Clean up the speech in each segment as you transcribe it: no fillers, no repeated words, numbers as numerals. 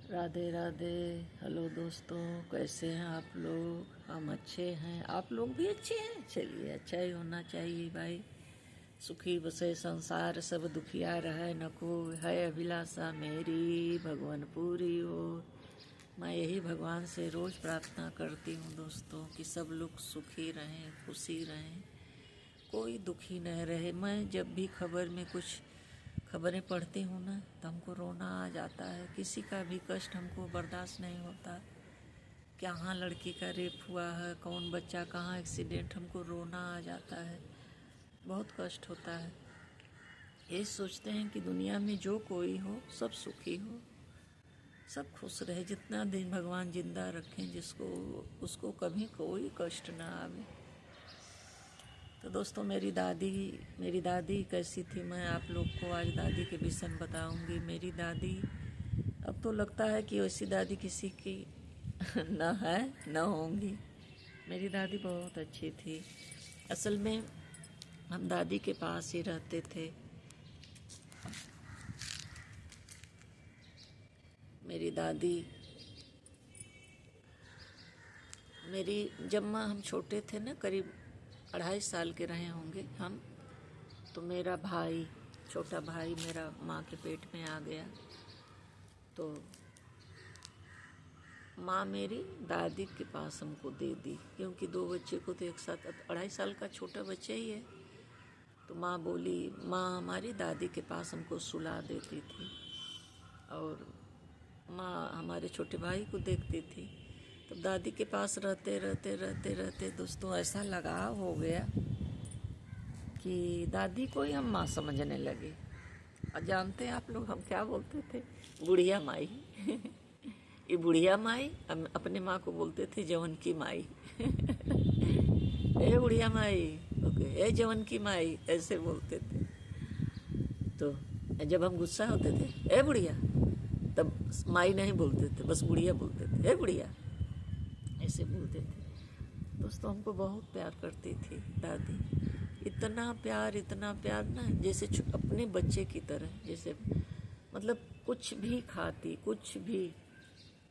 Radhe Radhe. Hello दोस्तों, कैसे हैं आप लोग? हम अच्छे हैं, आप लोग भी अच्छे हैं। चलिए, अच्छा ही होना चाहिए भाई। सुखी बसे संसार सब दुखिया रहे, न को है अभिलाषा मेरी भगवान पूरी हो। मैं यही भगवान से रोज़ प्रार्थना करती हूँ दोस्तों कि सब लोग सुखी रहें, खुशी रहें, कोई दुखी नहीं रहे। मैं जब भी खबर में कुछ खबरें पढ़ती हूँ ना, तो हमको रोना आ जाता है। किसी का भी कष्ट हमको बर्दाश्त नहीं होता। कहाँ लड़की का रेप हुआ है, कौन बच्चा कहाँ एक्सीडेंट, हमको रोना आ जाता है, बहुत कष्ट होता है। ये सोचते हैं कि दुनिया में जो कोई हो सब सुखी हो, सब खुश रहे, जितना दिन भगवान जिंदा रखें, जिसको उसको कभी कोई कष्ट ना आवे। तो दोस्तों, मेरी दादी कैसी थी, मैं आप लोग को आज दादी के विषय में बताऊंगी। मेरी दादी, अब तो लगता है कि वैसी दादी किसी की न है न होंगी। मेरी दादी बहुत अच्छी थी। असल में हम दादी के पास ही रहते थे। मेरी दादी जब हम छोटे थे ना, करीब 2.5 साल के रहे होंगे हम, तो मेरा भाई, छोटा भाई मेरा माँ के पेट में आ गया। तो माँ मेरी दादी के पास हमको दे दी, क्योंकि 2 बच्चे को तो एक साथ, 2.5 साल का छोटा बच्चा ही है। तो माँ बोली, माँ हमारी दादी के पास हमको सुला देती थी और माँ हमारे छोटे भाई को देखती थी। तो दादी के पास रहते दोस्तों, ऐसा लगाव हो गया कि दादी को ही हम माँ समझने लगे। और जानते हैं आप लोग हम क्या बोलते थे? बुढ़िया माई। ये बुढ़िया माई, हम अपने माँ को बोलते थे जवन की माई। ए बुढ़िया माई, ओके, ए जवन की माई, ऐसे बोलते थे। तो जब हम गुस्सा होते थे, ए बुढ़िया, तब माई नहीं बोलते थे, बस बुढ़िया बोलते थे, ए बुढ़िया, ऐसे बोलते थे। दोस्तों, हमको बहुत प्यार करती थी दादी। इतना प्यार ना, जैसे अपने बच्चे की तरह। जैसे मतलब कुछ भी खाती, कुछ भी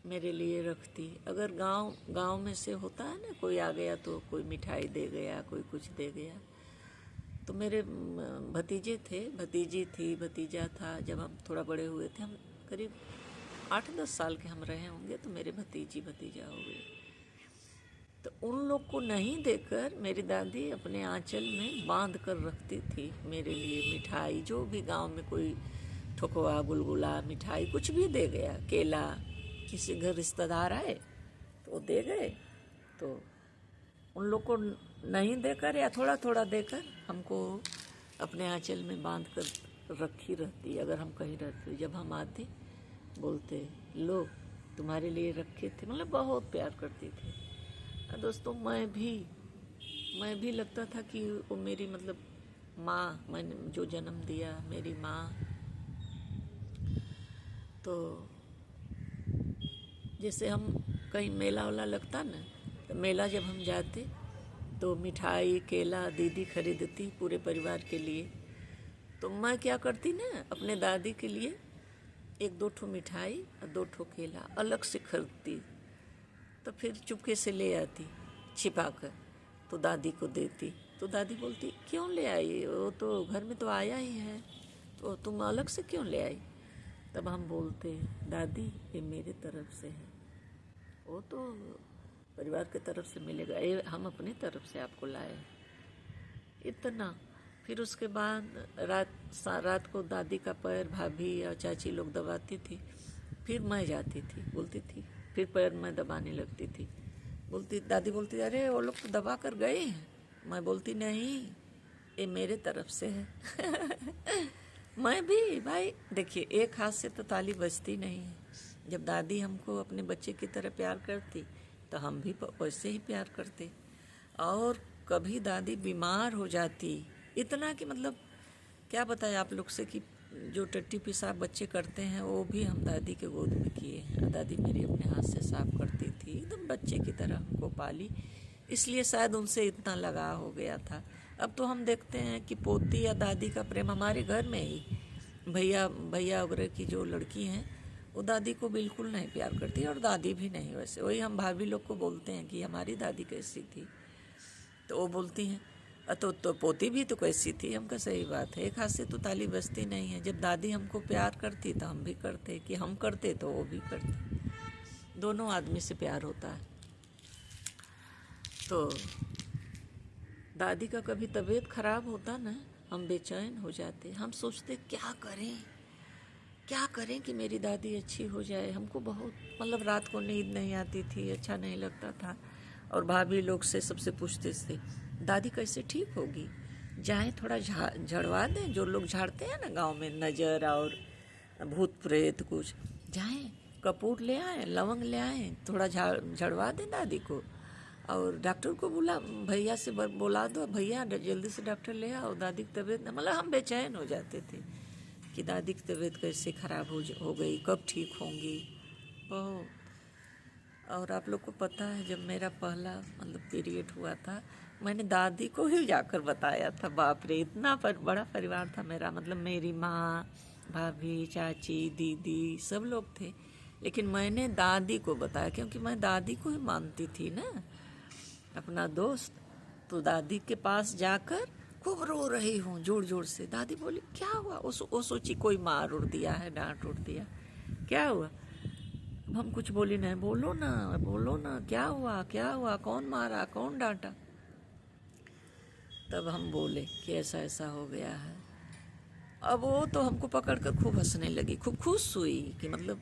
मेरे लिए रखती। अगर गांव में से होता है ना, कोई आ गया तो कोई मिठाई दे गया, कोई कुछ दे गया। तो मेरे भतीजे थे, भतीजी थी, भतीजा था। जब हम थोड़ा बड़े हुए थे, हम करीब 8-10 साल के हम रहे होंगे, तो मेरे भतीजा हो गए। तो उन लोग को नहीं देकर मेरी दादी अपने आंचल में बांध कर रखती थी मेरे लिए मिठाई। जो भी गांव में कोई ठोकवा, गुलगुला, मिठाई कुछ भी दे गया, केला, किसी घर रिश्तेदार आए तो वो दे गए, तो उन लोग को नहीं देकर या थोड़ा थोड़ा देकर हमको अपने आंचल में बांध कर रखी रहती। अगर हम कहीं रहते, जब हम आते बोलते, लो तुम्हारे लिए रखे थे। मतलब बहुत प्यार करती थी। दोस्तों, मैं भी लगता था कि वो मेरी मतलब माँ, मैंने जो जन्म दिया, मेरी माँ। तो जैसे हम कहीं मेला वाला लगता ना, तो मेला जब हम जाते तो मिठाई, केला दीदी खरीदती पूरे परिवार के लिए। तो मैं क्या करती ना, अपने दादी के लिए 1-2 ठो मिठाई और 2 ठो केला अलग से खरीदती। तो फिर चुपके से ले आती छिपा कर, तो दादी को देती। तो दादी बोलती, क्यों ले आई, वो तो घर में तो आया ही है, तो तुम अलग से क्यों ले आई? तब हम बोलते, दादी ये मेरे तरफ से है, वो तो परिवार की तरफ से मिलेगा, ये हम अपनी तरफ से आपको लाए। इतना। फिर उसके बाद रात को दादी का पैर भाभी या चाची लोग दबाती थी। फिर मैं जाती थी, बोलती थी, फिर पैर मैं दबाने लगती थी। दादी बोलती, अरे वो लोग तो दबा कर गए हैं। मैं बोलती, नहीं, ये मेरे तरफ से है। मैं भी भाई, देखिए, एक हाथ से तो ताली बजती नहीं है। जब दादी हमको अपने बच्चे की तरह प्यार करती, तो हम भी वैसे ही प्यार करते। और कभी दादी बीमार हो जाती, इतना कि मतलब क्या बताएं आप लोग से, कि जो टट्टी पेशाब बच्चे करते हैं वो भी हम दादी के गोद में किए हैं। दादी मेरी अपने हाथ से साफ करती थी, एकदम बच्चे की तरह हमको पाली। इसलिए शायद उनसे इतना लगाव हो गया था। अब तो हम देखते हैं कि पोती या दादी का प्रेम हमारे घर में ही, भैया वगैरह की जो लड़की हैं, वो दादी को बिल्कुल नहीं प्यार करती और दादी भी नहीं वैसे। वही हम भाभी लोग को बोलते हैं कि हमारी दादी कैसी थी, तो वो बोलती हैं तो पोती भी तो कैसी थी। हम कहा सही बात है, एक हाथ से तो ताली बजती नहीं है। जब दादी हमको प्यार करती तो हम भी करते, कि हम करते तो वो भी करते। दोनों आदमी से प्यार होता है। तो दादी का कभी तबीयत खराब होता ना, हम बेचैन हो जाते। हम सोचते क्या करें कि मेरी दादी अच्छी हो जाए। हमको बहुत मतलब रात को नींद नहीं आती थी, अच्छा नहीं लगता था। और भाभी लोग से सबसे पूछते थे दादी कैसे ठीक होगी, जाएं थोड़ा झड़वा दें। जो लोग झाड़ते हैं ना गांव में, नज़र और भूत प्रेत कुछ, जाएं कपूर ले आएं, लवंग ले आएं, थोड़ा झड़वा दें दादी को। और डॉक्टर को भैया से बोला दो, भैया जल्दी से डॉक्टर ले आओ, दादी की तबीयत। मतलब हम बेचैन हो जाते थे कि दादी की तबीयत कैसे ख़राब हो गई, कब ठीक होंगी। बहुत। और आप लोग को पता है, जब मेरा पहला मतलब पीरियड हुआ था, मैंने दादी को ही जाकर बताया था। बाप रे, इतना बड़ा परिवार था मेरा, मतलब मेरी माँ, भाभी, चाची, दीदी सब लोग थे। लेकिन मैंने दादी को बताया क्योंकि मैं दादी को ही मानती थी ना, अपना दोस्त। तो दादी के पास जाकर खूब रो रही हूँ जोर जोर से। दादी बोली क्या हुआ? वो सोची कोई मार उड़ दिया है, डांट उड़ दिया, क्या हुआ? हम कुछ बोली नहीं। बोलो ना क्या हुआ, कौन मारा, कौन डांटा? तब हम बोले कि ऐसा ऐसा हो गया है। अब वो तो हमको पकड़ कर खूब हंसने लगी, खूब खुश हुई कि मतलब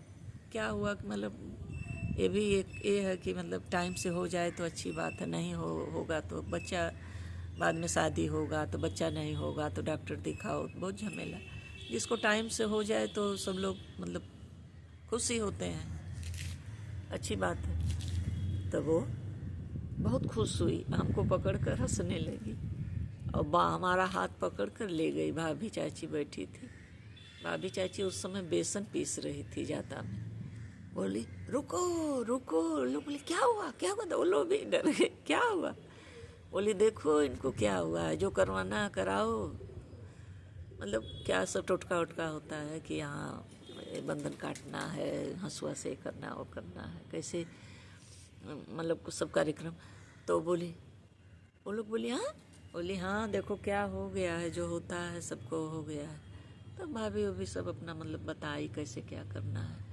क्या हुआ, कि मतलब ये भी एक ये है कि मतलब टाइम से हो जाए तो अच्छी बात है, नहीं होगा तो बच्चा बाद में शादी होगा तो बच्चा नहीं होगा तो डॉक्टर दिखाओ, बहुत झमेला। जिसको टाइम से हो जाए तो सब लोग मतलब खुशी होते हैं, अच्छी बात है। तो वो बहुत खुश हुई, हमको पकड़ कर हंसने लगी और हमारा हाथ पकड़ कर ले गई। भाभी चाची बैठी थी। भाभी चाची उस समय बेसन पीस रही थी जाता में। बोली रुको रुको। लोग बोले क्या हुआ? तो वो लोग भी डर गए, क्या हुआ? बोली देखो इनको क्या हुआ है, जो करवाना कराओ। मतलब क्या सब टोटका वोटका होता है कि यहाँ बंधन काटना है, हंसुआ से करना, वो करना है, कैसे मतलब सब कार्यक्रम। तो बोली, वो लोग बोली हाँ, बोली हाँ देखो क्या हो गया है, जो होता है सबको हो गया है। तो भाभी वो भी सब अपना मतलब बताई कैसे क्या करना है।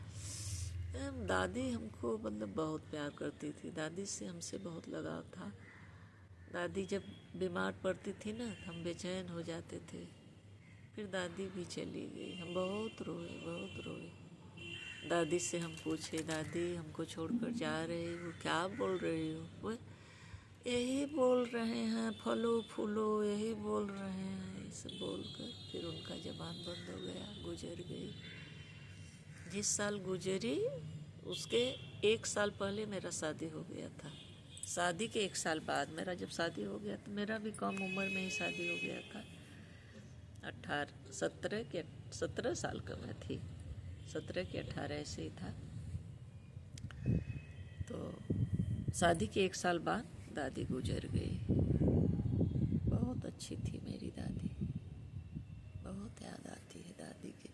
दादी हमको मतलब बहुत प्यार करती थी, दादी से हमसे बहुत लगाव था। दादी जब बीमार पड़ती थी ना, हम बेचैन हो जाते थे। फिर दादी भी चली गई, हम बहुत रोए। दादी से हम पूछे, दादी हमको छोड़कर जा रही हो, क्या बोल रही हो? वो यही बोल रहे हैं फलो फूलो, यही बोल रहे हैं, ये सब बोल कर फिर उनका जबान बंद हो गया, गुजर गई। जिस साल गुजरी उसके 1 साल पहले मेरा शादी हो गया था। शादी के 1 साल बाद मेरा जब शादी हो गया तो मेरा भी कम उम्र में ही शादी हो गया था। 17 साल का मैं थी, 17 के 18 ऐसे ही था। तो शादी के 1 साल बाद दादी गुजर गई। बहुत अच्छी थी मेरी दादी, बहुत याद आती है दादी की।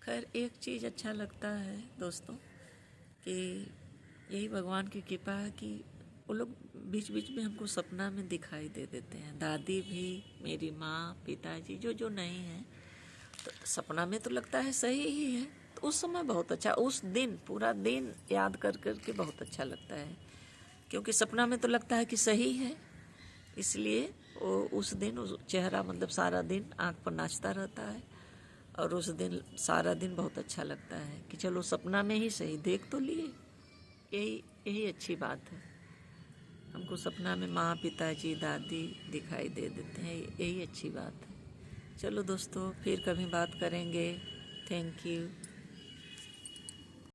खैर एक चीज़ अच्छा लगता है दोस्तों कि यही भगवान की कृपा है कि वो लोग बीच बीच में हमको सपना में दिखाई दे देते हैं। दादी भी, मेरी माँ, पिताजी जो नहीं है, तो सपना में तो लगता है सही ही है। तो उस समय बहुत अच्छा, उस दिन पूरा दिन याद कर कर के बहुत अच्छा लगता है, क्योंकि सपना में तो लगता है कि सही है। इसलिए वो उस दिन उस चेहरा मतलब सारा दिन आँख पर नाचता रहता है और उस दिन सारा दिन बहुत अच्छा लगता है कि चलो सपना में ही सही देख तो लिए। यही अच्छी बात है, हमको सपना में माँ, पिताजी, दादी दिखाई दे देते हैं, यही अच्छी बात है। चलो दोस्तों फिर कभी बात करेंगे। Thank you.